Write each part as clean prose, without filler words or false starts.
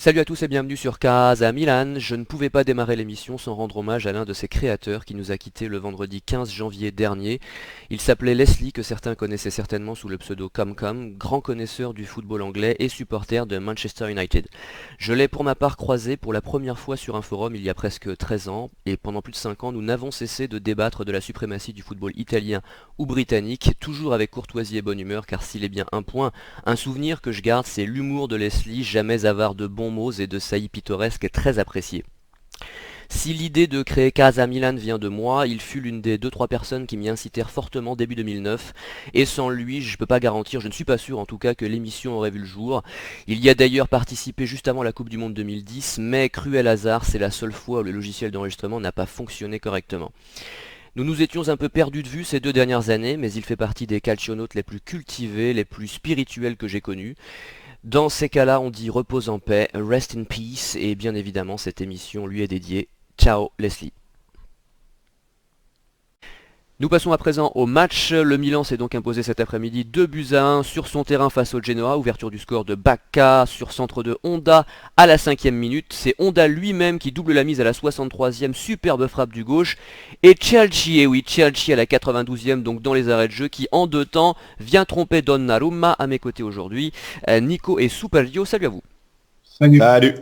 Salut à tous et bienvenue sur Casa Milan. Je ne pouvais pas démarrer l'émission sans rendre hommage à l'un de ses créateurs qui nous a quittés le vendredi 15 janvier dernier. Il s'appelait Leslie, que certains connaissaient certainement sous le pseudo Comcom, grand connaisseur du football anglais et supporter de Manchester United. Je l'ai pour ma part croisé pour la première fois sur un forum il y a presque 13 ans, et pendant plus de 5 ans nous n'avons cessé de débattre de la suprématie du football italien ou britannique, toujours avec courtoisie et bonne humeur, car s'il est bien un souvenir que je garde, c'est l'humour de Leslie, jamais avare de bons mots et de saillies pittoresques très apprécié. Si l'idée de créer Casa Milan vient de moi, il fut l'une des 2-3 personnes qui m'y incitèrent fortement début 2009, et sans lui, je peux pas garantir, je ne suis pas sûr en tout cas que l'émission aurait vu le jour. Il y a d'ailleurs participé juste avant la Coupe du Monde 2010, mais cruel hasard, c'est la seule fois où le logiciel d'enregistrement n'a pas fonctionné correctement. Nous nous étions un peu perdus de vue ces 2 dernières années, mais il fait partie des calcionautes les plus cultivés, les plus spirituels que j'ai connus. Dans ces cas-là, on dit repose en paix, rest in peace, et bien évidemment, cette émission lui est dédiée. Ciao Leslie. Nous passons à présent au match. Le Milan s'est donc imposé cet après-midi 2-1 sur son terrain face au Genoa. Ouverture du score de Bacca sur centre de Honda à la 5e minute. C'est Honda lui-même qui double la mise à la 63e. Superbe frappe du gauche. Et Cialci, et oui, Cialci à la 92e, donc dans les arrêts de jeu, qui en 2 temps vient tromper Donnarumma. À mes côtés aujourd'hui, Nico et Superio. Salut à vous. Salut. Salut.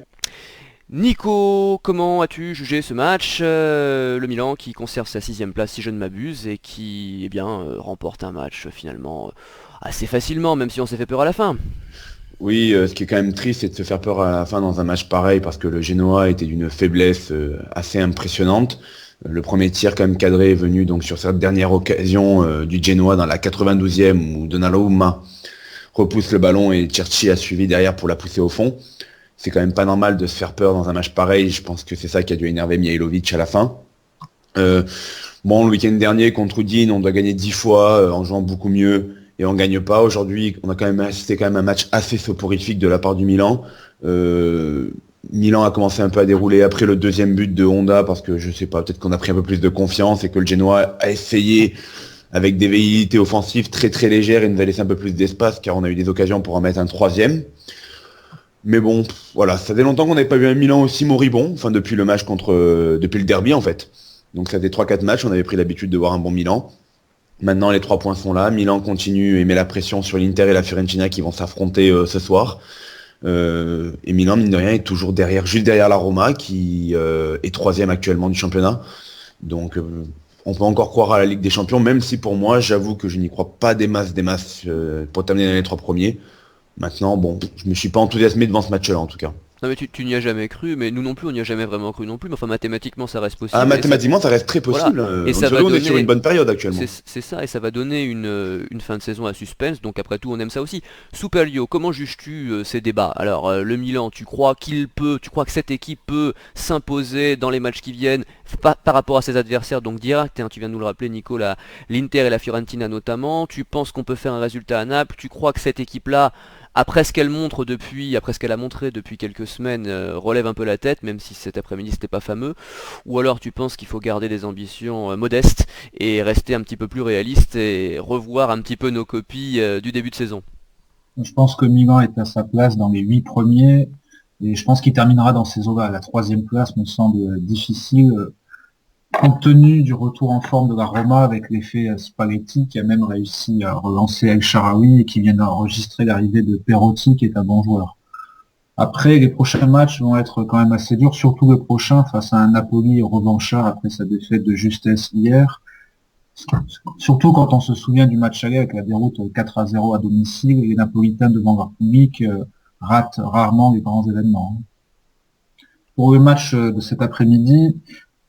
Nico, comment as-tu jugé ce match? Le Milan qui conserve sa 6e place si je ne m'abuse et qui remporte un match finalement assez facilement, même si on s'est fait peur à la fin. Oui, ce qui est quand même triste, c'est de se faire peur à la fin dans un match pareil parce que le Genoa était d'une faiblesse assez impressionnante. Le premier tir quand même cadré est venu donc sur cette dernière occasion du Genoa dans la 92e où Donnarumma repousse le ballon et Cherchi a suivi derrière pour la pousser au fond. C'est quand même pas normal de se faire peur dans un match pareil. Je pense que c'est ça qui a dû énerver Mihailovic à la fin. Le week-end dernier contre Udine, on doit gagner 10 fois en jouant beaucoup mieux et on gagne pas. Aujourd'hui, on a quand même assisté à un match assez soporifique de la part du Milan. Milan a commencé un peu à dérouler après le deuxième but de Honda parce que je sais pas, peut-être qu'on a pris un peu plus de confiance et que le Genoa a essayé avec des velléités offensives très très légères et nous a laissé un peu plus d'espace car on a eu des occasions pour en mettre un troisième. Mais bon, voilà, ça fait longtemps qu'on n'avait pas vu un Milan aussi moribond, enfin depuis le match depuis le derby en fait. Donc ça fait 3-4 matchs, on avait pris l'habitude de voir un bon Milan. Maintenant les 3 points sont là, Milan continue et met la pression sur l'Inter et la Fiorentina qui vont s'affronter ce soir. Et Milan, mine de rien, est toujours juste derrière la Roma qui est 3e actuellement du championnat. Donc on peut encore croire à la Ligue des Champions, même si pour moi, j'avoue que je n'y crois pas des masses pour terminer dans les 3 premiers. Maintenant, bon, je me suis pas enthousiasmé devant ce match-là en tout cas. Non mais tu n'y as jamais cru, mais nous non plus on n'y a jamais vraiment cru non plus, mais enfin mathématiquement ça reste possible. Ah, mathématiquement, ça reste très possible. Voilà. Et Donc, ça va surtout, on est donner... sur une bonne période actuellement. C'est ça, et ça va donner une fin de saison à suspense, donc après tout on aime ça aussi. Superlio, comment juges-tu ces débats? Alors le Milan, tu crois que cette équipe peut s'imposer dans les matchs qui viennent par rapport à ses adversaires, donc direct, hein, tu viens de nous le rappeler Nico, l'Inter et la Fiorentina notamment, tu penses qu'on peut faire un résultat à Naples, tu crois que cette équipe-là, après ce qu'elle a montré depuis quelques semaines, relève un peu la tête, même si cet après-midi c'était pas fameux, ou alors tu penses qu'il faut garder des ambitions modestes et rester un petit peu plus réaliste et revoir un petit peu nos copies du début de saison? Je pense que Milan est à sa place dans les 8 premiers et je pense qu'il terminera dans ces eaux-là. La 3e place me semble difficile compte tenu du retour en forme de la Roma avec l'effet Spalletti qui a même réussi à relancer El Shaarawy et qui vient d'enregistrer l'arrivée de Perotti qui est un bon joueur. Après, les prochains matchs vont être quand même assez durs, surtout le prochain face à un Napoli revanchard après sa défaite de justesse hier. Surtout quand on se souvient du match aller avec la déroute 4-0 à domicile, et les Napolitains devant leur public ratent rarement les grands événements. Pour le match de cet après-midi,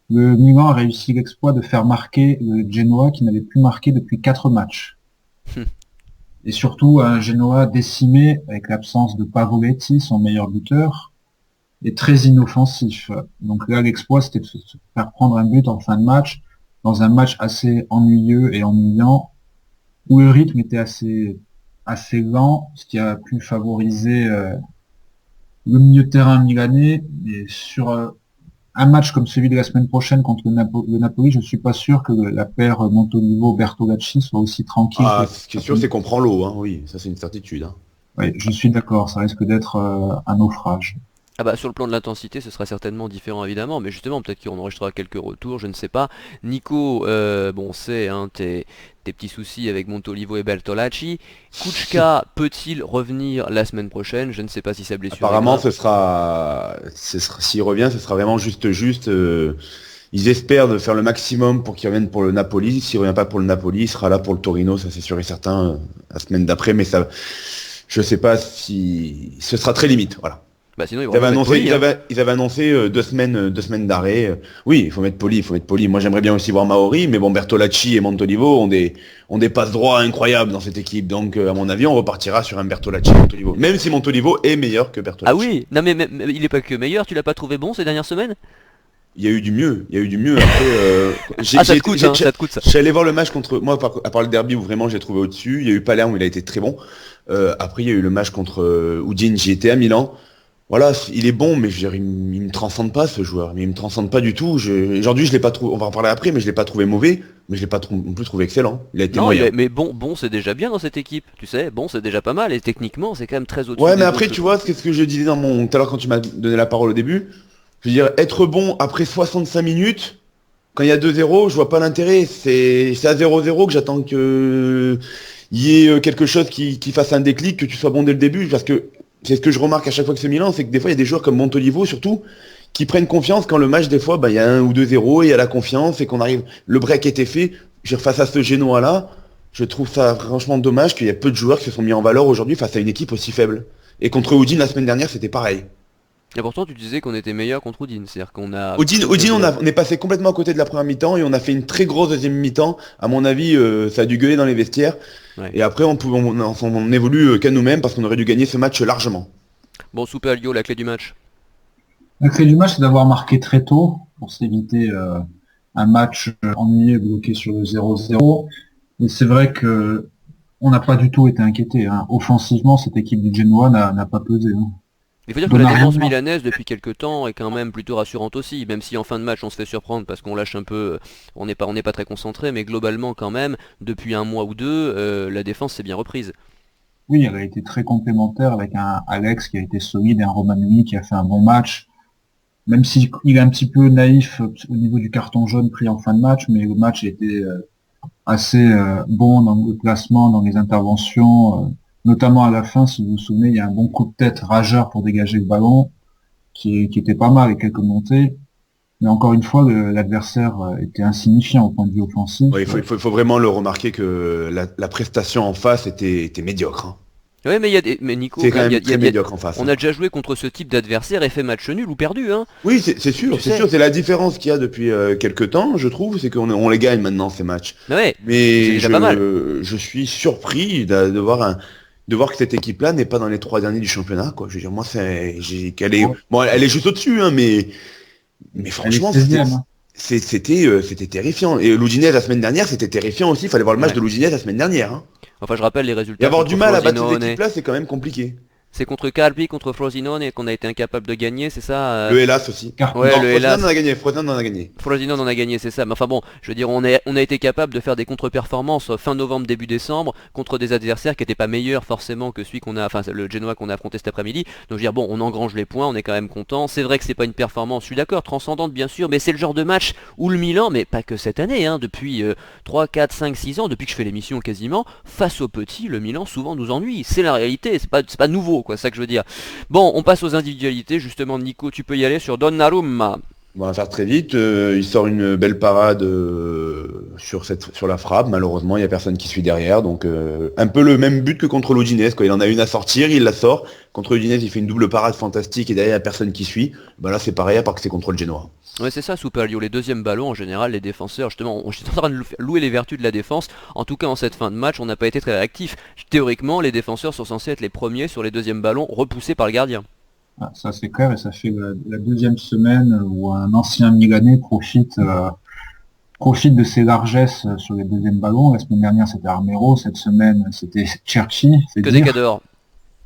le Milan a réussi l'exploit de faire marquer le Genoa qui n'avait plus marqué depuis 4 matchs. Et surtout un Genoa décimé avec l'absence de Pavoletti, son meilleur buteur, et très inoffensif. Donc là, l'exploit, c'était de se faire prendre un but en fin de match, dans un match assez ennuyeux et ennuyant, où le rythme était assez lent, ce qui a pu favoriser le milieu de terrain milanais. Et sur un match comme celui de la semaine prochaine contre le Napoli, je suis pas sûr que la paire Montolivo-Bertolacci soit aussi tranquille. Ah, ce qui est sûr, c'est qu'on prend l'eau, hein, oui, ça c'est une certitude. Hein. Oui, je suis d'accord, ça risque d'être un naufrage. Ah bah sur le plan de l'intensité ce sera certainement différent évidemment, mais justement peut-être qu'on enregistrera quelques retours, je ne sais pas. Nico, bon on sait hein, tes petits soucis avec Montolivo et Bertolacci. Kučka peut-il revenir la semaine prochaine? Je ne sais pas si sa blessure est Apparemment, grave. s'il revient, ce sera vraiment juste. Ils espèrent de faire le maximum pour qu'il revienne pour le Napoli. S'il revient pas pour le Napoli, il sera là pour le Torino, ça c'est sûr et certain, la semaine d'après. Mais ça, je sais pas si ce sera très limite. Voilà. Bah sinon ils vont Ils avaient mettre annoncé, Poli, hein. ils avaient annoncé 2 semaines d'arrêt. Oui, il faut mettre Poli, il faut mettre Poli. Moi, j'aimerais bien aussi voir Maori, mais bon, Bertolacci et Montolivo ont des passes droits incroyables dans cette équipe. Donc, à mon avis, on repartira sur un Bertolacci et Montolivo. Même si Montolivo est meilleur que Ah Bertolacci. oui, non mais il est pas que meilleur, tu l'as pas trouvé bon ces dernières semaines? Il y a eu du mieux, il y a eu du mieux. Après, Ah ça te coûte hein, ça te coûte ça. je suis allé voir le match contre moi, à part le derby où vraiment j'ai trouvé au-dessus. Il y a eu Palerme où il a été très bon. Après, il y a eu le match contre Udine. J'y étais à Milan. Voilà, il est bon, mais je veux dire, il me transcende pas ce joueur. Mais il me transcende pas du tout. Aujourd'hui, je l'ai pas trouvé. On va en parler après, mais je l'ai pas trouvé mauvais, mais je l'ai pas non plus trouvé excellent. Il a été Non, moyen. mais bon c'est déjà bien dans cette équipe, tu sais, bon c'est déjà pas mal, et techniquement c'est quand même très au-dessus Ouais, mais des après, autres. tu vois, c'est ce que je disais tout à l'heure quand tu m'as donné la parole au début. Je veux dire, être bon après 65 minutes. Quand il y a 2-0, je vois pas l'intérêt. C'est à 0-0 que j'attends que il y ait quelque chose qui fasse un déclic, que tu sois bon dès le début. Parce que c'est ce que je remarque à chaque fois que c'est Milan, c'est que des fois, il y a des joueurs comme Montolivo, surtout, qui prennent confiance quand le match, des fois, bah, il y a 1 ou 2-0, et il y a la confiance, et qu'on arrive, le break était fait. Je veux dire, face à ce Genoa-là, je trouve ça franchement dommage qu'il y ait peu de joueurs qui se sont mis en valeur aujourd'hui face à une équipe aussi faible. Et contre Udine la semaine dernière, c'était pareil. Et pourtant tu disais qu'on était meilleur contre Udine, c'est-à-dire qu'on a Odin, plus de Odin, joueurs. on est passé complètement à côté de la première mi-temps et on a fait une très grosse deuxième mi-temps. À mon avis, ça a dû gueuler dans les vestiaires. Ouais. Et après, on évolue qu'à nous-mêmes parce qu'on aurait dû gagner ce match largement. Bon Super Lio, la clé du match. La clé du match, c'est d'avoir marqué très tôt pour s'éviter un match ennuyé bloqué sur le 0-0. Et c'est vrai que on n'a pas du tout été inquiété, hein. Offensivement, cette équipe du Genoa n'a pas pesé, hein. Il faut dire que la défense Donnarumma, milanaise depuis quelques temps est quand même plutôt rassurante aussi, même si en fin de match on se fait surprendre parce qu'on lâche un peu, on n'est pas très concentré, mais globalement quand même, depuis un mois ou deux, la défense s'est bien reprise. oui, elle a été très complémentaire avec un Alex qui a été solide et un Romagnoli qui a fait un bon match. Même si il est un petit peu naïf au niveau du carton jaune pris en fin de match, mais le match était assez bon dans le placement, dans les interventions, notamment à la fin, si vous vous souvenez, il y a un bon coup de tête rageur pour dégager le ballon, qui était pas mal et quelques montées. Mais encore une fois, l'adversaire était insignifiant au point de vue offensif. Ouais, il faut vraiment le remarquer que la prestation en face était médiocre, hein. Ouais, mais mais Nico, C'est quand quand même, même très médiocre en face, on hein. a déjà joué contre ce type d'adversaire et fait match nul ou perdu, hein. Oui, c'est sûr, Tu c'est sais. sûr. C'est la différence qu'il y a depuis quelques temps, je trouve, c'est on les gagne maintenant ces matchs. Mais ouais, c'est Mais déjà pas mal. je suis surpris de voir que cette équipe-là n'est pas dans les 3 derniers du championnat, quoi. Je veux dire, moi, qu'elle est, Ouais. bon, elle est juste au-dessus, hein, mais Elle est franchement, 16e, hein. c'était terrifiant. Et l'Udinese la semaine dernière, c'était terrifiant aussi. Il fallait voir le match Ouais. de l'Udinese la semaine dernière, hein. Enfin, je rappelle les Et résultats avoir contre du mal à battre ces Frosinone. équipes-là, c'est quand même compliqué. C'est contre Carpi, contre Frosinone qu'on a été incapable de gagner, c'est ça Le Hellas aussi. Carpi. Ouais, Non, le Frosinone Hellas. en a gagné. Frosinone en a gagné. Frosinone en a gagné, c'est ça. Mais enfin bon, je veux dire, on a été capable de faire des contre-performances fin novembre, début décembre, contre des adversaires qui n'étaient pas meilleurs forcément que celui qu'on a, enfin le Genoa qu'on a affronté cet après-midi. Donc je veux dire, bon, on engrange les points, on est quand même content. C'est vrai que c'est pas une performance, je suis d'accord, transcendante bien sûr, mais c'est le genre de match où le Milan, mais pas que cette année, hein, depuis 3, 4, 5, 6 ans, depuis que je fais l'émission quasiment, face aux petits, le Milan souvent nous ennuie. C'est la réalité, c'est pas nouveau, quoi, c'est ça que je veux dire. Bon, on passe aux individualités, justement, Nico, tu peux y aller sur Donnarumma. On va faire très vite. Il sort une belle parade sur la frappe. Malheureusement, il n'y a personne qui suit derrière. Donc, un peu le même but que contre l'Udinese, quoi. Il en a une à sortir, il la sort. Contre l'Udinese, il fait une double parade fantastique et derrière, il n'y a personne qui suit. Ben là, c'est pareil, à part que c'est contre le Genoa. Ouais, c'est ça, Super Lio. Les deuxièmes ballons, en général, les défenseurs, justement, on est en train de louer les vertus de la défense. En tout cas, en cette fin de match, on n'a pas été très réactifs. Théoriquement, les défenseurs sont censés être les premiers sur les deuxièmes ballons repoussés par le gardien. Ah, ça c'est clair et ça fait la deuxième semaine où un ancien Milanais profite de ses largesses sur les deuxièmes ballons. La semaine dernière c'était Armero, cette semaine c'était Cherchi, c'est Que des dire. cadors.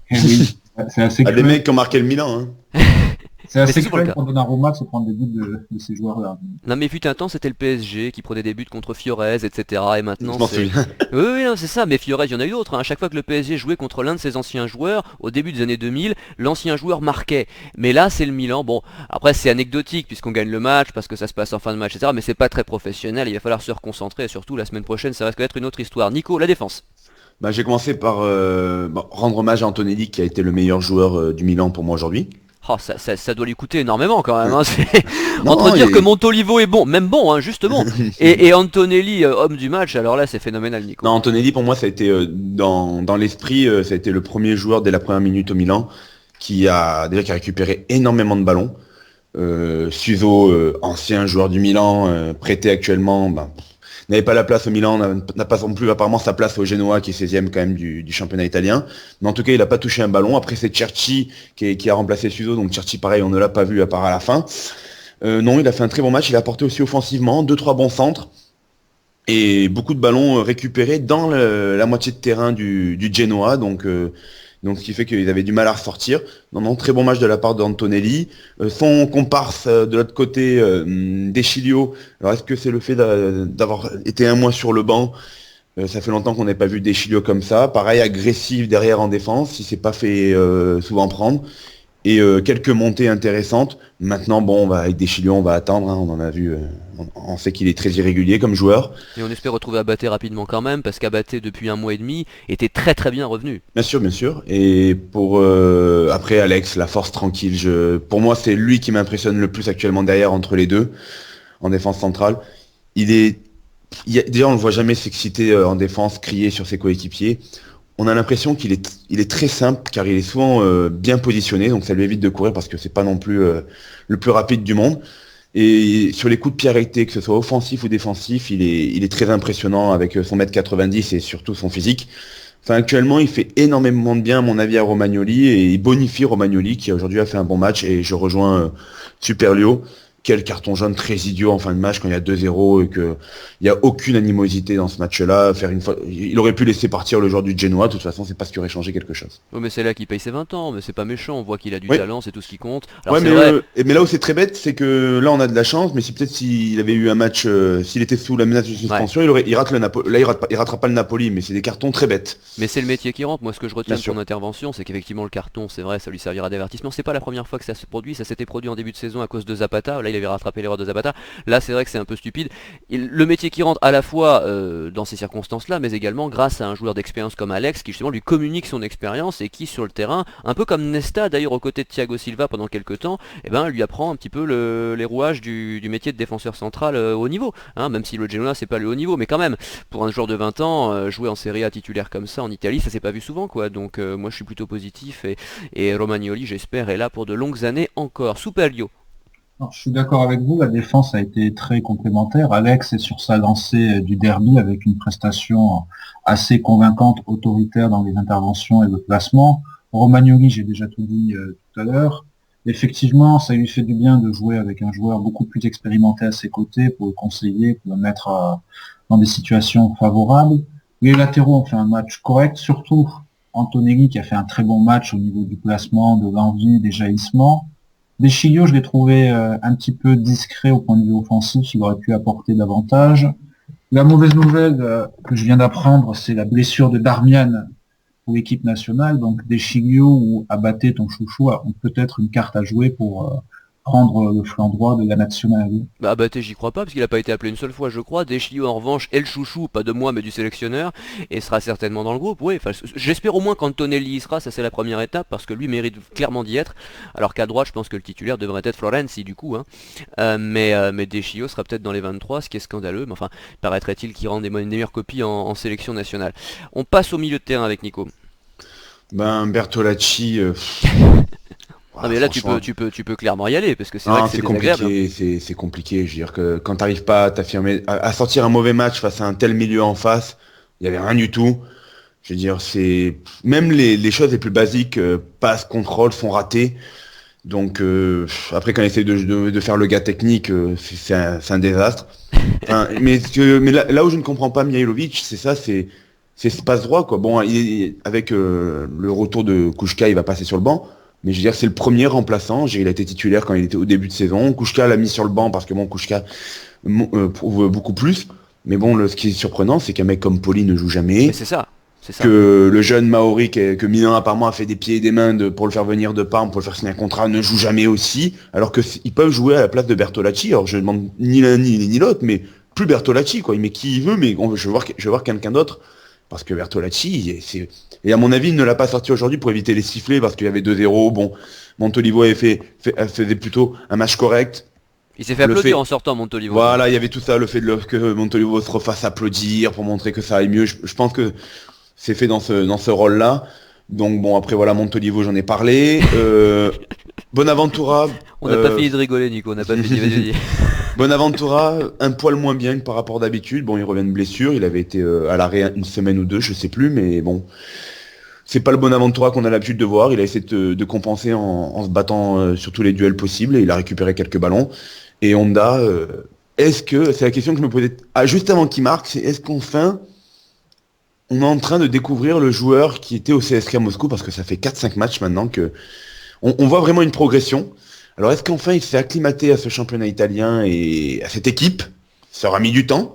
Eh oui, c'est assez Ah, des cruel. mecs qui ont marqué le Milan, hein. C'est Mais c'est assez souvent le cruel cas. pour Donnarumma de se prendre des buts de ces joueurs-là. Non mais fut un temps c'était le PSG qui prenait des buts contre Fiorez, etc. Et Je maintenant m'en c'est... souviens. Oui, oui, non, c'est ça, mais Fiorez, il y en a eu d'autres, hein. À chaque fois que le PSG jouait contre l'un de ses anciens joueurs, au début des années 2000, l'ancien joueur marquait. Mais là c'est le Milan, bon, après c'est anecdotique puisqu'on gagne le match, parce que ça se passe en fin de match, etc. Mais c'est pas très professionnel, il va falloir se reconcentrer, et surtout la semaine prochaine ça risque d'être une autre histoire. Nico, la défense. Bah, j'ai commencé par rendre hommage à Antonelli qui a été le meilleur joueur du Milan pour moi aujourd'hui. Oh, ça doit lui coûter énormément quand même, hein. Entre Non, dire que Montolivo est bon, même bon, hein, juste bon, et Antonelli, homme du match, alors là c'est phénoménal, Nico. non, Antonelli pour moi ça a été dans l'esprit, ça a été le premier joueur dès la première minute au Milan qui a récupéré énormément de ballons. Suso, ancien joueur du Milan, prêté actuellement, n'avait pas la place au Milan, n'a pas non plus apparemment sa place au Genoa qui est 16e quand même du championnat italien. Mais en tout cas, il n'a pas touché un ballon. Après, c'est Cerci qui a remplacé Suso. Donc Cerci, pareil, on ne l'a pas vu à part à la fin. Non, il a fait un très bon match. Il a apporté aussi offensivement 2-3 bons centres et beaucoup de ballons récupérés dans la moitié de terrain du Genoa. Donc ce qui fait qu'ils avaient du mal à ressortir. Non, non, très bon match de la part d'Antonelli. Son comparse de l'autre côté, Deschilio. Alors est-ce que c'est le fait d'avoir été un mois sur le banc? Ça fait longtemps qu'on n'avait pas vu Deschilio comme ça. Pareil, agressif derrière en défense, il s'est pas fait souvent prendre. Et quelques montées intéressantes. Maintenant, bon, avec Deschilio, on va attendre, hein, on en a vu, on sait qu'il est très irrégulier comme joueur. Et on espère retrouver Abaté rapidement quand même, parce qu'Abaté depuis un mois et demi était très très bien revenu. Bien sûr, bien sûr. Et pour après Alex, la force tranquille. Pour moi, c'est lui qui m'impressionne le plus actuellement derrière entre les deux en défense centrale. Déjà, on ne le voit jamais s'exciter en défense, crier sur ses coéquipiers. On a l'impression il est très simple car il est souvent bien positionné, donc ça lui évite de courir parce que c'est pas non plus le plus rapide du monde. Et sur les coups de pied arrêtés, que ce soit offensif ou défensif, il est très impressionnant avec son mètre 90 et surtout son physique. Enfin, actuellement, il fait énormément de bien, à mon avis, à Romagnoli et il bonifie Romagnoli qui aujourd'hui a fait un bon match et je rejoins Superlio. Quel carton jaune très idiot en fin de match quand il y a 2-0 et qu'il n'y a aucune animosité dans ce match-là. Il aurait pu laisser partir le joueur du Genoa, de toute façon, c'est pas ce qui aurait changé quelque chose. Oh, mais c'est là qu'il paye ses 20 ans, mais c'est pas méchant, on voit qu'il a du Oui. talent, c'est tout ce qui compte. Alors Ouais, c'est vrai, mais là où c'est très bête, c'est que là on a de la chance, mais si peut-être s'il avait eu un match, s'il était sous la menace de suspension, il rate le Napoli. Là, il ratera pas le Napoli, mais c'est des cartons très bêtes. mais c'est le métier qui rentre. Moi, ce que je retiens Bien de sûr. ton intervention, c'est qu'effectivement, le carton, c'est vrai, ça lui servira d'avertissement. C'est pas la première fois que ça se produit, ça s'était produit en début de saison à cause de Zapata. Là, il avait rattrapé l'erreur de Zapata. Là, c'est vrai que c'est un peu stupide. Le métier qui rentre à la fois dans ces circonstances-là, mais également grâce à un joueur d'expérience comme Alex, qui justement lui communique son expérience et qui, sur le terrain, un peu comme Nesta d'ailleurs aux côtés de Thiago Silva pendant quelques temps, lui apprend un petit peu les rouages du métier de défenseur central au niveau. Hein, même si le Genoa, c'est pas le haut niveau, mais quand même, pour un joueur de 20 ans, jouer en Serie A titulaire comme ça en Italie, ça s'est pas vu souvent, quoi. Donc moi, je suis plutôt positif et Romagnoli, j'espère, est là pour de longues années encore. Superlio. Non, je suis d'accord avec vous, la défense a été très complémentaire. Alex est sur sa lancée du derby avec une prestation assez convaincante, autoritaire dans les interventions et le placement. Romagnoli, j'ai déjà tout dit tout à l'heure. Effectivement, ça lui fait du bien de jouer avec un joueur beaucoup plus expérimenté à ses côtés pour le conseiller, pour le mettre dans des situations favorables. Les latéraux ont fait un match correct, surtout Antonelli qui a fait un très bon match au niveau du placement, de l'envie, des jaillissements. Deschilio, je l'ai trouvé un petit peu discret au point de vue offensif, il aurait pu apporter davantage. La mauvaise nouvelle que je viens d'apprendre, c'est la blessure de Darmian pour l'équipe nationale. Donc Deschilio ou Abaté, ton chouchou, ont peut-être une carte à jouer pour prendre le flanc droit de la nationale. Bah Abaté, j'y crois pas parce qu'il a pas été appelé une seule fois, je crois. Deschilio en revanche est le chouchou, pas de moi mais du sélectionneur, et sera certainement dans le groupe. Oui, enfin, j'espère au moins qu'Antonelli y sera, ça c'est la première étape parce que lui mérite clairement d'y être. Alors qu'à droite, je pense que le titulaire devrait être Florenzi du coup. Hein. Mais Deschilio sera peut-être dans les 23, ce qui est scandaleux. Mais enfin, paraîtrait-il qu'il rend des meilleures copies en sélection nationale. On passe au milieu de terrain avec Nico. Bertolacci. Non mais là tu peux clairement y aller parce que c'est vrai Non, que c'est c'est désagréable. compliqué, c'est compliqué. Je veux dire que quand t'arrives pas à t'affirmer, à sortir un mauvais match face à un tel milieu en face, il y avait rien du tout. Je veux dire, c'est même les choses les plus basiques, passe, contrôle, sont ratées. Donc après quand on essaie de faire le gars technique, c'est un désastre. Enfin, mais là où je ne comprends pas Mihailovic, c'est ça, c'est ce passe droit quoi. Bon, avec le retour de Kouchka, il va passer sur le banc. Mais je veux dire, c'est le premier remplaçant. Il a été titulaire quand il était au début de saison. Kouchka l'a mis sur le banc parce que bon, Kouchka prouve beaucoup plus. Mais bon, ce qui est surprenant, c'est qu'un mec comme Poli ne joue jamais. Mais c'est ça. Que le jeune Maori que Milan apparemment a fait des pieds et des mains pour le faire venir de Parme, pour le faire signer un contrat, ne joue jamais aussi. Alors qu'ils peuvent jouer à la place de Bertolacci. Alors je ne demande ni l'un ni l'autre, mais plus Bertolacci, quoi. Il met qui il veut, mais je veux voir quelqu'un d'autre. Parce que Bertolacci, et à mon avis, il ne l'a pas sorti aujourd'hui pour éviter les sifflets, parce qu'il y avait 2-0. Bon, Montolivo faisait plutôt un match correct. Il s'est fait applaudir en sortant, Montolivo. Voilà, il y avait tout ça, le fait que Montolivo se refasse applaudir pour montrer que ça aille mieux. Je pense que c'est fait dans ce rôle-là. Donc bon, après voilà, Montolivo, j'en ai parlé. Bonaventura... On n'a pas fini de rigoler, Nico, on n'a pas fini, vas-y. Bonaventura, un poil moins bien que par rapport d'habitude. Bon, il revient de blessure, il avait été à l'arrêt une semaine ou deux, je sais plus, mais bon, c'est pas le Bonaventura qu'on a l'habitude de voir. Il a essayé de compenser en se battant sur tous les duels possibles, et il a récupéré quelques ballons. Et Honda, c'est la question que je me posais juste avant qu'il marque, c'est est-ce qu'enfin on est en train de découvrir le joueur qui était au CSK Moscou, parce que ça fait 4-5 matchs maintenant que on voit vraiment une progression. Alors est-ce qu'enfin il s'est acclimaté à ce championnat italien et à cette équipe? Ça aura mis du temps.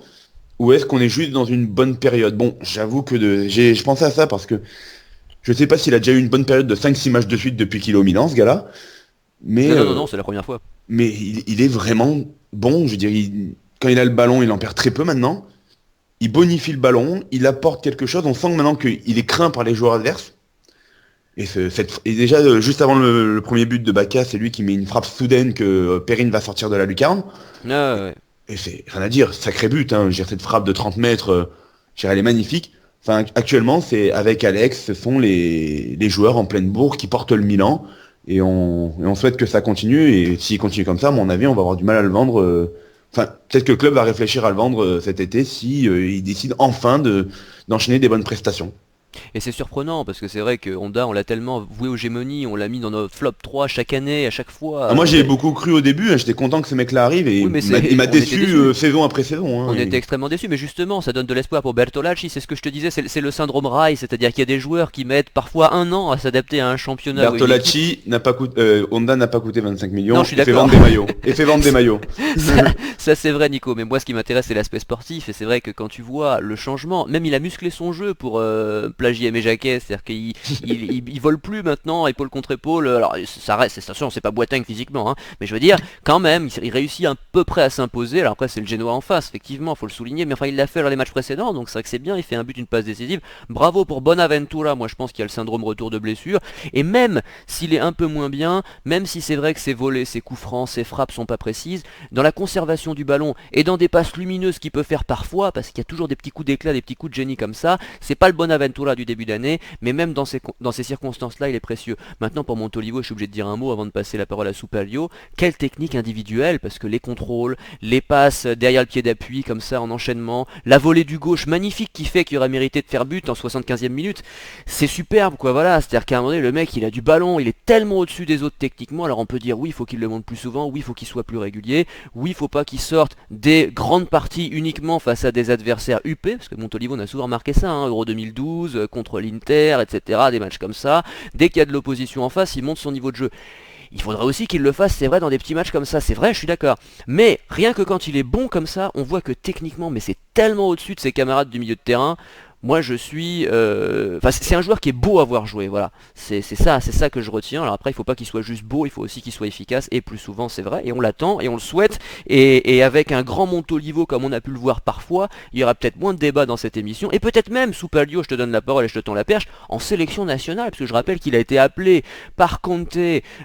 Ou est-ce qu'on est juste dans une bonne période? Bon, j'avoue que je pensais à ça parce que je sais pas s'il a déjà eu une bonne période de 5-6 matchs de suite depuis qu'il est au Milan, ce gars-là. Mais, non, c'est la première fois. Mais il est vraiment bon. Je veux dire, quand il a le ballon, il en perd très peu maintenant. Il bonifie le ballon, il apporte quelque chose. On sent maintenant qu'il est craint par les joueurs adverses. Et déjà, juste avant le premier but de Bacca, c'est lui qui met une frappe soudaine que Perrine va sortir de la lucarne. Ah, ouais. Et c'est rien à dire, sacré but. Hein. Cette frappe de 30 mètres, elle est magnifique. Enfin, actuellement, c'est avec Alex, ce sont les joueurs en pleine bourre qui portent le Milan. Et on souhaite que ça continue. Et s'il continue comme ça, à mon avis, on va avoir du mal à le vendre. Enfin, peut-être que le club va réfléchir à le vendre cet été si il décide enfin d'enchaîner des bonnes prestations. Et c'est surprenant parce que c'est vrai que Honda, on l'a tellement voué aux gémonies, on l'a mis dans notre flop 3 chaque année, à chaque fois. Moi j'ai beaucoup cru au début, hein, j'étais content que ce mec-là arrive et oui, il m'a déçu saison après saison. Hein, on était extrêmement déçus, mais justement ça donne de l'espoir pour Bertolacci, c'est ce que je te disais, c'est le syndrome Rai, c'est-à-dire qu'il y a des joueurs qui mettent parfois 1 an à s'adapter à un championnat. Bertolacci Honda n'a pas coûté 25 millions, non, je suis et fait vendre des maillots. Et fait vendre des maillots. Ça c'est vrai Nico, mais moi ce qui m'intéresse c'est l'aspect sportif, et c'est vrai que quand tu vois le changement, même il a musclé son jeu pour plagier Aimé Jacquet. C'est-à-dire qu'il vole plus maintenant, épaule contre épaule. Alors ça reste, c'est pas Boateng physiquement, hein, mais je veux dire, quand même, il réussit à peu près à s'imposer. Alors après c'est le Genoa en face, effectivement, faut le souligner, mais enfin il l'a fait dans les matchs précédents, donc c'est vrai que c'est bien, il fait un but, une passe décisive. Bravo pour Bonaventura, moi je pense qu'il y a le syndrome retour de blessure. Et même s'il est un peu moins bien, même si c'est vrai que ses volets, ses coups francs, ses frappes sont pas précises, dans la conservation du ballon et dans des passes lumineuses qu'il peut faire parfois, parce qu'il y a toujours des petits coups d'éclat, des petits coups de génie comme ça, c'est pas le Bonaventura du début d'année. Mais même dans ces circonstances-là, il est précieux. Maintenant, pour Montolivo, je suis obligé de dire un mot avant de passer la parole à Soupalio. Quelle technique individuelle, parce que les contrôles, les passes derrière le pied d'appui, comme ça, en enchaînement, la volée du gauche magnifique qui fait qu'il aurait mérité de faire but en 75e minute, c'est superbe, quoi, voilà. C'est-à-dire qu'à un moment donné, le mec, il a du ballon, il est tellement au-dessus des autres techniquement, alors on peut dire, oui, il faut qu'il le monte plus souvent, oui, il faut qu'il soit plus régulier, oui, il faut pas qu'il sorte des grandes parties uniquement face à des adversaires huppés, parce que Montolivo, on a souvent remarqué ça, hein, Euro 2012, contre l'Inter, etc., des matchs comme ça. Dès qu'il y a de l'opposition en face, il monte son niveau de jeu. Il faudrait aussi qu'il le fasse, c'est vrai, dans des petits matchs comme ça, c'est vrai, je suis d'accord. Mais rien que quand il est bon comme ça, on voit que techniquement, mais c'est tellement au-dessus de ses camarades du milieu de terrain. Moi je suis... c'est un joueur qui est beau à voir jouer, voilà. C'est ça que je retiens. Alors après il faut pas qu'il soit juste beau, il faut aussi qu'il soit efficace, et plus souvent c'est vrai, et on l'attend, et on le souhaite, et avec un grand Montolivo comme on a pu le voir parfois, il y aura peut-être moins de débats dans cette émission, et peut-être même, Soupalio, je te donne la parole et je te tends la perche, en sélection nationale, parce que je rappelle qu'il a été appelé par Conte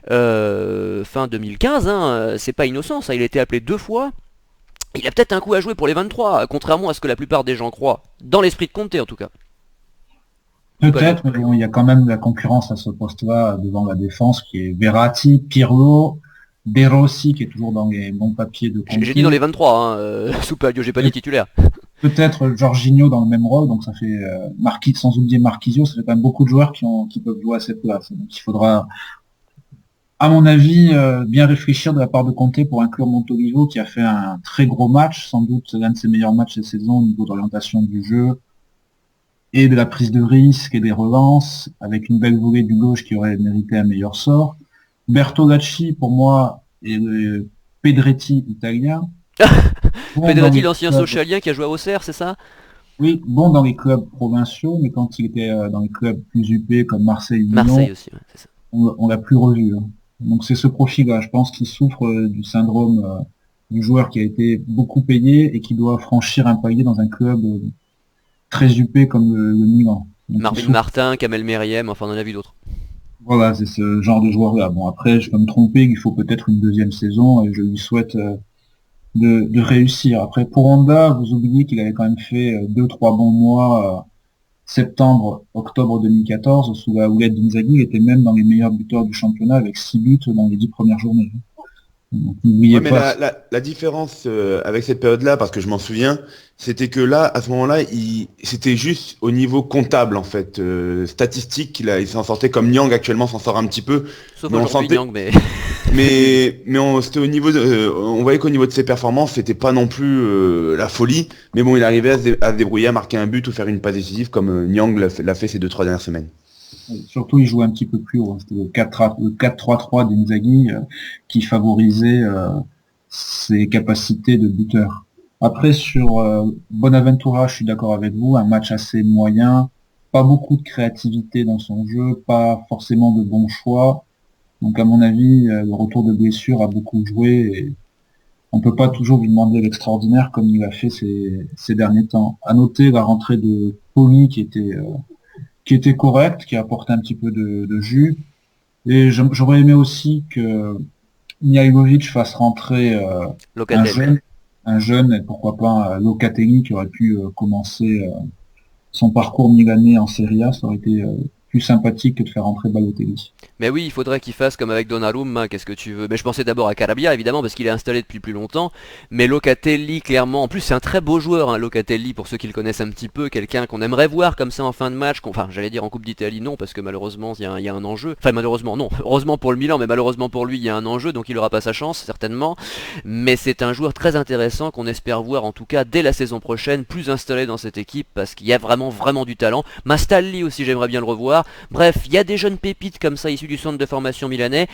fin 2015, hein, c'est pas innocent ça, il a été appelé 2 fois. Il a peut-être un coup à jouer pour les 23, contrairement à ce que la plupart des gens croient. Dans l'esprit de Conte, en tout cas. Peut-être, mais bon, il y a quand même de la concurrence à ce poste-là devant la défense, qui est Verratti, Pirlo, De Rossi, qui est toujours dans les bons papiers de Conte. J'ai dit dans les 23, hein, Soupalio, j'ai pas dit titulaire. Peut-être Jorginho dans le même rôle, donc ça fait sans oublier Marquisio, ça fait quand même beaucoup de joueurs qui peuvent jouer à cette place. Donc il faudra, à mon avis, bien réfléchir de la part de Conte pour inclure Montolivo, qui a fait un très gros match, sans doute l'un de ses meilleurs matchs cette saison au niveau d'orientation du jeu, et de la prise de risque et des relances, avec une belle volée du gauche qui aurait mérité un meilleur sort. Bertolacci, pour moi, est le Pedretti italien. Bon dans Pedretti, les l'ancien clubs, socialien qui a joué à Auxerre, c'est ça? oui, bon dans les clubs provinciaux, mais quand il était dans les clubs plus huppés comme Marseille ou Marseille Lyon, aussi, ouais, c'est ça. on l'a plus revu, hein. Donc c'est ce profil-là. Je pense qu'il souffre du syndrome du joueur qui a été beaucoup payé et qui doit franchir un palier dans un club très huppé comme le Milan. Donc il Marvin souffre. Martin, Kamel Meriem, enfin on en a vu d'autres. Voilà, c'est ce genre de joueur-là. Bon, après, je peux me tromper, il faut peut-être une deuxième saison et je lui souhaite de réussir. Après, pour Honda, vous oubliez qu'il avait quand même fait 2, 3 bons mois, septembre, octobre 2014, sous la houlette d'Inzaghi. Il était même dans les meilleurs buteurs du championnat avec 6 buts dans les 10 premières journées. Donc, n'oubliez Ouais, mais pas. la différence avec cette période-là, parce que je m'en souviens, c'était que là, à ce moment-là, c'était juste au niveau comptable, en fait, statistique, il s'en sortait comme Nyang actuellement s'en sort un petit peu, Sauf mais on aujourd'hui, sentait, Nyang, mais... c'était au niveau on voyait qu'au niveau de ses performances, c'était pas non plus la folie, mais bon, il arrivait à se débrouiller, à marquer un but ou faire une passe décisive comme Nyang l'a fait ces 2, 3 dernières semaines. Surtout, il jouait un petit peu plus haut, hein. C'était le 4-3-3 d'Inzaghi qui favorisait ses capacités de buteur. Après, sur Bonaventura, je suis d'accord avec vous, un match assez moyen, pas beaucoup de créativité dans son jeu, pas forcément de bons choix. Donc, à mon avis, le retour de blessure a beaucoup joué et on peut pas toujours lui demander l'extraordinaire comme il a fait ces derniers temps. À noter la rentrée de Poli qui était correct, qui a apporté un petit peu de jus. Et j'aurais aimé aussi que Mihailovic fasse rentrer un Locatelli. jeune, un jeune, et pourquoi pas Locatelli qui aurait pu commencer son parcours milanais en Serie A, ça aurait été plus sympathique que de faire rentrer Balotelli. Mais oui, il faudrait qu'il fasse comme avec Donnarumma, qu'est-ce que tu veux. Mais je pensais d'abord à Calabria, évidemment, parce qu'il est installé depuis plus longtemps. Mais Locatelli, clairement, en plus c'est un très beau joueur, hein, Locatelli, pour ceux qui le connaissent un petit peu, quelqu'un qu'on aimerait voir comme ça en fin de match. Enfin, j'allais dire en Coupe d'Italie, non, parce que malheureusement, il y a un enjeu. Enfin, malheureusement, non. Heureusement pour le Milan, mais malheureusement pour lui, il y a un enjeu, donc il n'aura pas sa chance, certainement. Mais c'est un joueur très intéressant qu'on espère voir, en tout cas, dès la saison prochaine, plus installé dans cette équipe, parce qu'il y a vraiment, vraiment du talent. Mastalli aussi, j'aimerais bien le revoir. Bref, il y a des jeunes pépites comme ça issus du centre de formation milanais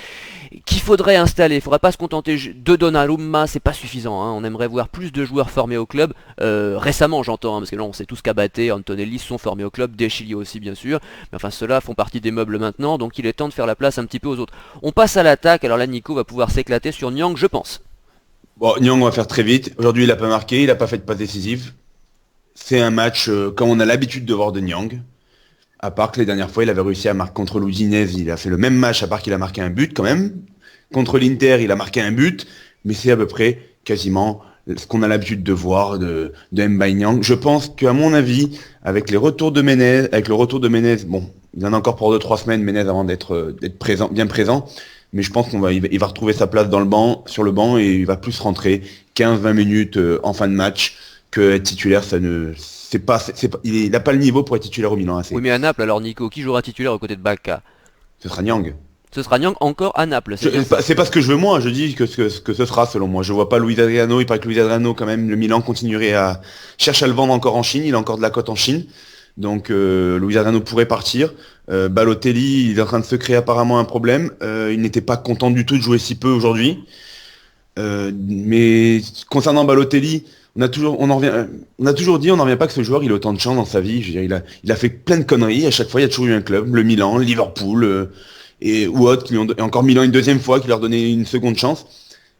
qu'il faudrait installer. Il ne faudrait pas se contenter de Donnarumma, c'est pas suffisant, hein. On aimerait voir plus de joueurs formés au club. Récemment j'entends, hein, parce que là on sait tous qu'Abaté, Antonelli sont formés au club, Deschilio aussi bien sûr. Mais enfin ceux-là font partie des meubles maintenant, donc il est temps de faire la place un petit peu aux autres. On passe à l'attaque, alors là Nico va pouvoir s'éclater sur Nyang je pense. Bon, Nyang, on va faire très vite. Aujourd'hui, il a pas marqué, il a pas fait de passe décisive. C'est un match comme on a l'habitude de voir de Nyang. À part que les dernières fois, il avait réussi à marquer contre l'Udinese, il a fait le même match, à part qu'il a marqué un but quand même. Contre l'Inter, il a marqué un but, mais c'est à peu près quasiment ce qu'on a l'habitude de voir de Mbaye Niang. Je pense qu'à mon avis, avec les retours de Menez, avec le retour de Menez, bon, il en a encore pour 2, 3 semaines, Menez, avant d'être présent, bien présent, mais je pense il va retrouver sa place dans le banc, sur le banc, et il va plus rentrer 15-20 minutes en fin de match que être titulaire, ça ne, il n'a pas le niveau pour être titulaire au Milan Oui AC. mais à Naples alors Nico, qui jouera titulaire aux côtés de Bacca? Ce sera Nyang. Ce sera Nyang encore à Naples, c'est bien ça. C'est pas ce que je veux moi, je dis que ce sera selon moi. Je vois pas Luis Adriano, il paraît que Luis Adriano quand même, le Milan continuerait à chercher à le vendre encore en Chine, il a encore de la cote en Chine. Donc Luis Adriano pourrait partir. Balotelli, il est en train de se créer apparemment un problème. Il n'était pas content du tout de jouer si peu aujourd'hui. Mais concernant Balotelli, on a toujours dit, on n'en revient pas que ce joueur il a autant de chance dans sa vie. Je veux dire, il a fait plein de conneries. À chaque fois, il y a toujours eu un club, le Milan, le Liverpool ou autres, et encore Milan une deuxième fois, qui leur donnait une seconde chance.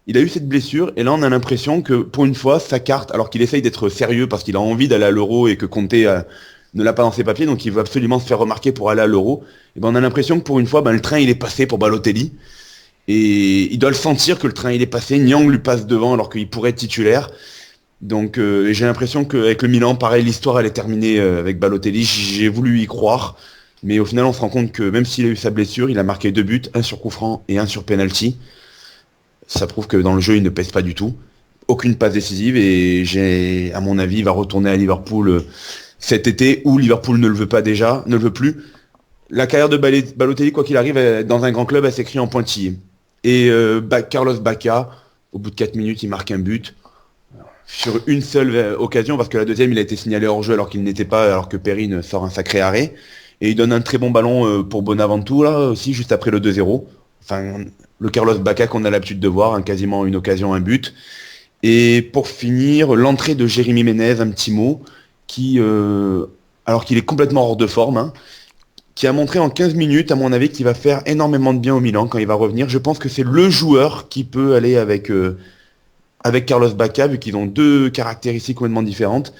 Il a eu cette blessure et là on a l'impression que pour une fois sa carte, alors qu'il essaye d'être sérieux parce qu'il a envie d'aller à l'Euro et que Conte ne l'a pas dans ses papiers, donc il veut absolument se faire remarquer pour aller à l'Euro. Et ben on a l'impression que pour une fois, le train il est passé pour Balotelli. Et il doit le sentir que le train il est passé, Nyang lui passe devant alors qu'il pourrait être titulaire. Donc j'ai l'impression qu'avec le Milan, pareil, l'histoire elle est terminée avec Balotelli. J'ai voulu y croire, mais au final on se rend compte que même s'il a eu sa blessure, il a marqué 2 buts, un sur coup franc et un sur penalty. Ça prouve que dans le jeu il ne pèse pas du tout. Aucune passe décisive et à mon avis, il va retourner à Liverpool cet été où Liverpool ne le veut pas déjà, ne le veut plus. La carrière de Balotelli, quoi qu'il arrive, dans un grand club, elle s'écrit en pointillé. Et Carlos Bacca, au bout de 4 minutes, il marque un but. sur une seule occasion, parce que la deuxième, il a été signalé hors jeu alors qu'il n'était pas, alors que Perrine sort un sacré arrêt. Et il donne un très bon ballon pour Bonaventura aussi, juste après le 2-0. Enfin, le Carlos Bacca qu'on a l'habitude de voir, hein, quasiment une occasion, un but. Et pour finir, l'entrée de Jérémy Ménez, un petit mot, qui, alors qu'il est complètement hors de forme, hein, qui a montré en 15 minutes, à mon avis, qu'il va faire énormément de bien au Milan quand il va revenir. Je pense que c'est le joueur qui peut aller avec Carlos Bacca, vu qu'ils ont deux caractéristiques complètement différentes.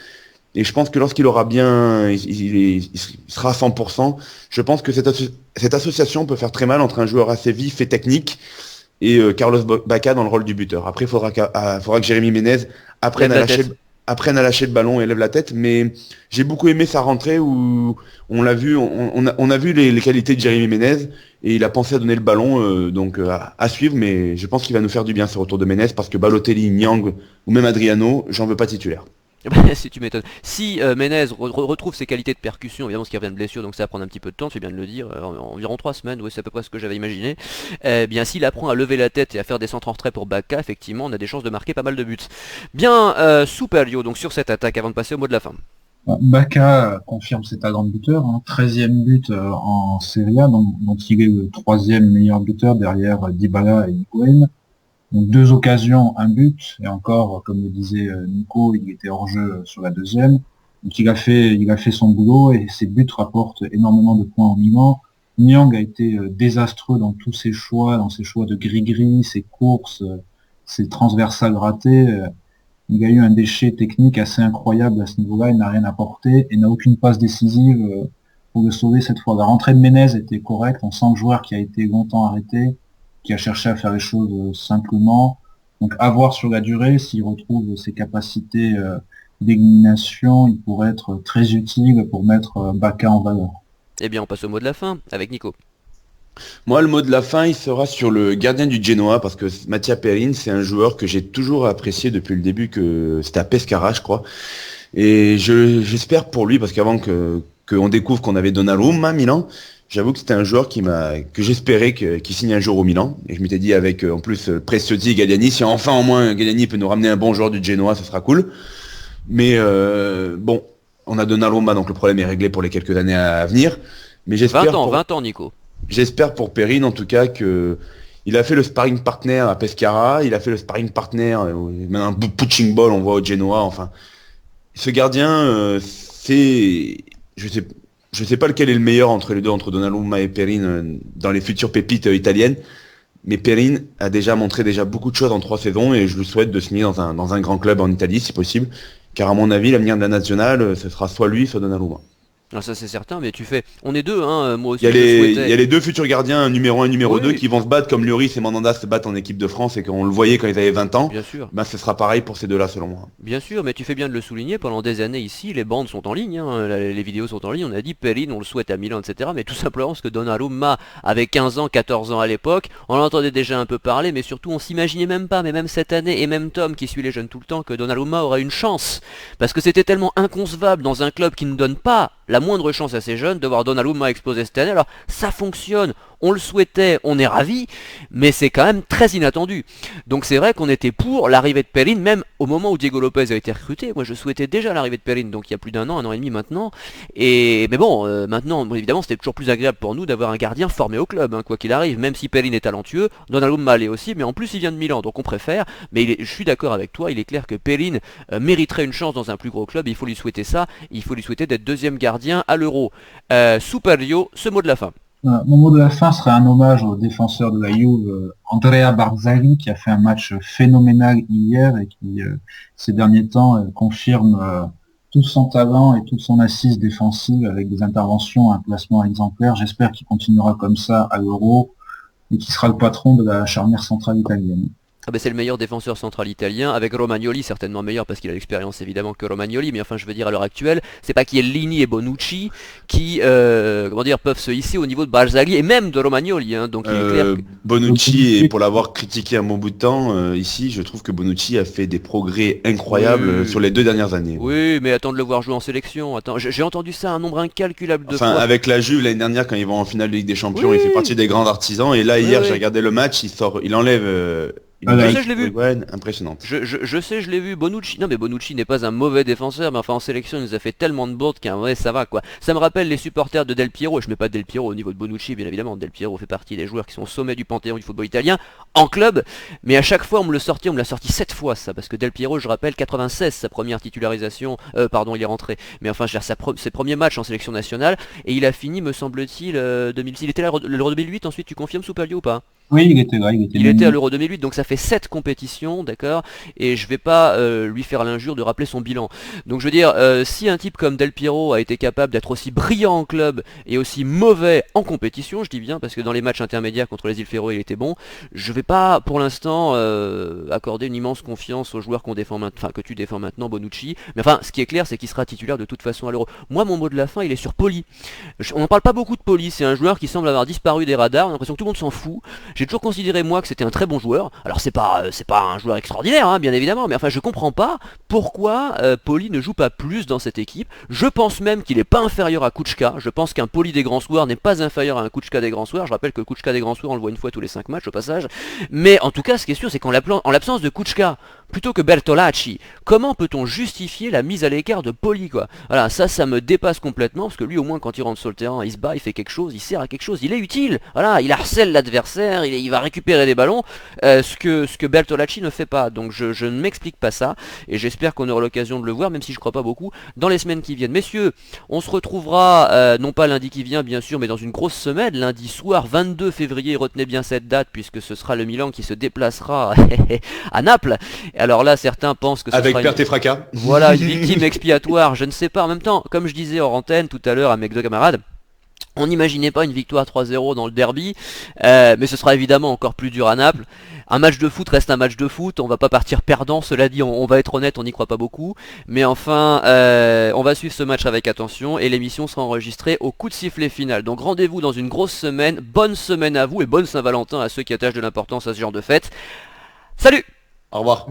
Et je pense que lorsqu'il aura bien, il sera à 100%, je pense que cette association peut faire très mal entre un joueur assez vif et technique et Carlos Bacca dans le rôle du buteur. Après, il faudra que Jérémy Ménez apprenne à lâcher le ballon et lève la tête. Mais j'ai beaucoup aimé sa rentrée où on l'a vu, on a vu les qualités de Jérémy Ménez et il a pensé à donner le ballon, donc à suivre. Mais je pense qu'il va nous faire du bien ce retour de Ménez parce que Balotelli, Niang ou même Adriano, j'en veux pas titulaire. Si tu m'étonnes. Si Menez retrouve ses qualités de percussion, évidemment, ce qui revient de blessure, donc ça va prendre un petit peu de temps, tu fais bien de le dire, environ 3 semaines, oui, c'est à peu près ce que j'avais imaginé. Bien, s'il apprend à lever la tête et à faire des centres en retrait pour Bacca, effectivement, on a des chances de marquer pas mal de buts. Bien, Superio, donc sur cette attaque, avant de passer au mot de la fin. Bacca confirme ses talents de buteur, hein, 13e but en Serie A, dont il est le 3e meilleur buteur derrière Dybala et Higuaín. Donc 2 occasions, un but, et encore, comme le disait Nico, il était hors jeu sur la deuxième. Donc il a fait son boulot et ses buts rapportent énormément de points au Milan. Niang a été désastreux dans tous ses choix, de gris-gris, ses courses, ses transversales ratées. Il a eu un déchet technique assez incroyable à ce niveau-là, il n'a rien apporté et n'a aucune passe décisive pour le sauver cette fois. La rentrée de Menez était correcte, on sent le joueur qui a été longtemps arrêté, qui a cherché à faire les choses simplement. Donc à voir sur la durée, s'il retrouve ses capacités d'élimination, il pourrait être très utile pour mettre Bacca en valeur. Eh bien, on passe au mot de la fin avec Nico. Moi, le mot de la fin, il sera sur le gardien du Genoa, parce que Mattia Perin, c'est un joueur que j'ai toujours apprécié depuis le début, que c'était à Pescara, je crois. Et j'espère pour lui, parce qu'avant qu'on découvre qu'on avait Donnarumma à Milan, j'avoue que c'était un joueur que j'espérais qu'il signe un jour au Milan. Et je m'étais dit avec, en plus, Preziosi et Galliani, si enfin au moins Galliani peut nous ramener un bon joueur du Genoa, ça sera cool. Mais bon, on a Donnarumma, donc le problème est réglé pour les quelques années à venir. Mais j'espère 20 ans, Nico. J'espère pour Perin, en tout cas, que il a fait le sparring partner à Pescara, il a fait le sparring partner, même un punching ball, on voit au Genoa, enfin. Ce gardien, je sais pas lequel est le meilleur entre les deux, entre Donnarumma et Perin, dans les futures pépites italiennes, mais Perin a déjà montré beaucoup de choses en 3 saisons et je lui souhaite de signer dans un grand club en Italie, si possible, car à mon avis, l'avenir de la nationale, ce sera soit lui, soit Donnarumma. Ah, ça c'est certain, mais tu fais... On est deux, hein, moi aussi il je le souhaitais. y a les deux futurs gardiens, numéro 1 et numéro Oui. 2, qui vont se battre comme Lloris et Mandanda se battent en équipe de France et qu'on le voyait quand ils avaient 20 ans. Bien sûr. Ben, ce sera pareil pour ces deux-là, selon moi. Bien sûr, mais tu fais bien de le souligner, pendant des années ici, les bandes sont en ligne, hein, les vidéos sont en ligne, on a dit Perin, on le souhaite à Milan, etc. Mais tout simplement parce que Donnarumma avait 15 ans, 14 ans à l'époque, on l'entendait déjà un peu parler, mais surtout on s'imaginait même pas, mais même cette année, et même Tom qui suit les jeunes tout le temps, que Donnarumma aura une chance. Parce que c'était tellement inconcevable dans un club qui ne donne pas la moindre chance à ces jeunes de voir Donnarumma exploser cette année. Alors ça fonctionne, on le souhaitait, on est ravis, mais c'est quand même très inattendu. Donc c'est vrai qu'on était pour l'arrivée de Perin, même au moment où Diego Lopez a été recruté. Moi je souhaitais déjà l'arrivée de Perin, donc il y a plus d'un an et demi maintenant. Mais bon, maintenant, bon, évidemment, c'était toujours plus agréable pour nous d'avoir un gardien formé au club, hein, quoi qu'il arrive. Même si Perin est talentueux, Donnarumma l'est aussi, mais en plus il vient de Milan, donc on préfère. Mais je suis d'accord avec toi, il est clair que Perin mériterait une chance dans un plus gros club. Il faut lui souhaiter ça, il faut lui souhaiter d'être deuxième gardien à l'Euro. Superio, ce mot de la fin. Mon mot de la fin serait un hommage au défenseur de la Juve, Andrea Barzagli, qui a fait un match phénoménal hier et qui, ces derniers temps, confirme tout son talent et toute son assise défensive avec des interventions, un placement exemplaire. J'espère qu'il continuera comme ça à l'Euro et qu'il sera le patron de la charnière centrale italienne. Ah bah c'est le meilleur défenseur central italien, avec Romagnoli certainement meilleur parce qu'il a l'expérience évidemment que Romagnoli, mais enfin je veux dire à l'heure actuelle, c'est pas Chiellini et Bonucci qui peuvent se hisser au niveau de Barzagli et même de Romagnoli, hein, donc il est clair que... Bonucci, et pour l'avoir critiqué un bon bout de temps, ici je trouve que Bonucci a fait des progrès incroyables sur les 2 dernières années. Oui, mais attends de le voir jouer en sélection, j'ai entendu ça un nombre incalculable de fois. Avec la Juve l'année dernière quand ils vont en finale de Ligue des Champions, il fait partie des grands artisans, et là hier j'ai regardé le match, il enlève Une Je Mike sais, je l'ai vu. Bowen impressionnante. Je sais, je l'ai vu. Bonucci, non mais Bonucci n'est pas un mauvais défenseur, mais enfin en sélection il nous a fait tellement de bourdes qu'un vrai ça va quoi. Ça me rappelle les supporters de Del Piero, et je mets pas Del Piero au niveau de Bonucci bien évidemment. Del Piero fait partie des joueurs qui sont au sommet du panthéon du football italien, en club, mais à chaque fois on me l'a sorti 7 fois ça, parce que Del Piero, je rappelle, 96, sa première titularisation, pardon il est rentré, mais enfin je veux dire, ses premiers matchs en sélection nationale, et il a fini me semble-t-il 2006, il était là l'Euro 2008 ensuite, tu confirmes Soupalio ou pas? Oui, il était là, il était Il était à nommé. l'Euro 2008, donc ça fait 7 compétitions, d'accord. Et je vais pas lui faire l'injure de rappeler son bilan. Donc je veux dire, si un type comme Del Piero a été capable d'être aussi brillant en club et aussi mauvais en compétition, je dis bien, parce que dans les matchs intermédiaires contre les îles Féroé il était bon, je vais pas pour l'instant accorder une immense confiance aux joueurs que tu défends maintenant, Bonucci. Mais enfin, ce qui est clair, c'est qu'il sera titulaire de toute façon à l'Euro. Moi, mon mot de la fin, il est sur Poli. On n'en parle pas beaucoup de Poli, c'est un joueur qui semble avoir disparu des radars, on a l'impression que tout le monde s'en fout. J'ai toujours considéré moi que c'était un très bon joueur. Alors c'est pas un joueur extraordinaire, hein, bien évidemment, mais enfin je comprends pas pourquoi Poli ne joue pas plus dans cette équipe. Je pense même qu'il est pas inférieur à Kučka. Je pense qu'un Poli des grands soirs n'est pas inférieur à un Kučka des grands soirs. Je rappelle que Kučka des grands soirs on le voit une fois tous les 5 matchs au passage. Mais en tout cas ce qui est sûr c'est qu'en l'absence de Kučka, plutôt que Bertolacci, comment peut-on justifier la mise à l'écart de Poli quoi? Voilà, ça me dépasse complètement, parce que lui au moins quand il rentre sur le terrain, il se bat, il fait quelque chose, il sert à quelque chose, il est utile. Voilà, il harcèle l'adversaire, il va récupérer des ballons, ce que Bertolacci ne fait pas. Donc je ne m'explique pas ça, et j'espère qu'on aura l'occasion de le voir, même si je crois pas beaucoup, dans les semaines qui viennent. Messieurs, on se retrouvera, non pas lundi qui vient bien sûr, mais dans une grosse semaine, lundi soir 22 février, retenez bien cette date, puisque ce sera le Milan qui se déplacera à Naples. Alors là, certains pensent que ce Avec sera perte et fracas. voilà, une victime expiatoire, je ne sais pas. En même temps, comme je disais hors antenne tout à l'heure à mes deux camarades, on n'imaginait pas une victoire 3-0 dans le derby, mais ce sera évidemment encore plus dur à Naples. Un match de foot reste un match de foot, on va pas partir perdant, cela dit, on va être honnête, on n'y croit pas beaucoup. Mais enfin, on va suivre ce match avec attention, et l'émission sera enregistrée au coup de sifflet final. Donc rendez-vous dans une grosse semaine, bonne semaine à vous, et bonne Saint-Valentin à ceux qui attachent de l'importance à ce genre de fête. Salut! Au revoir.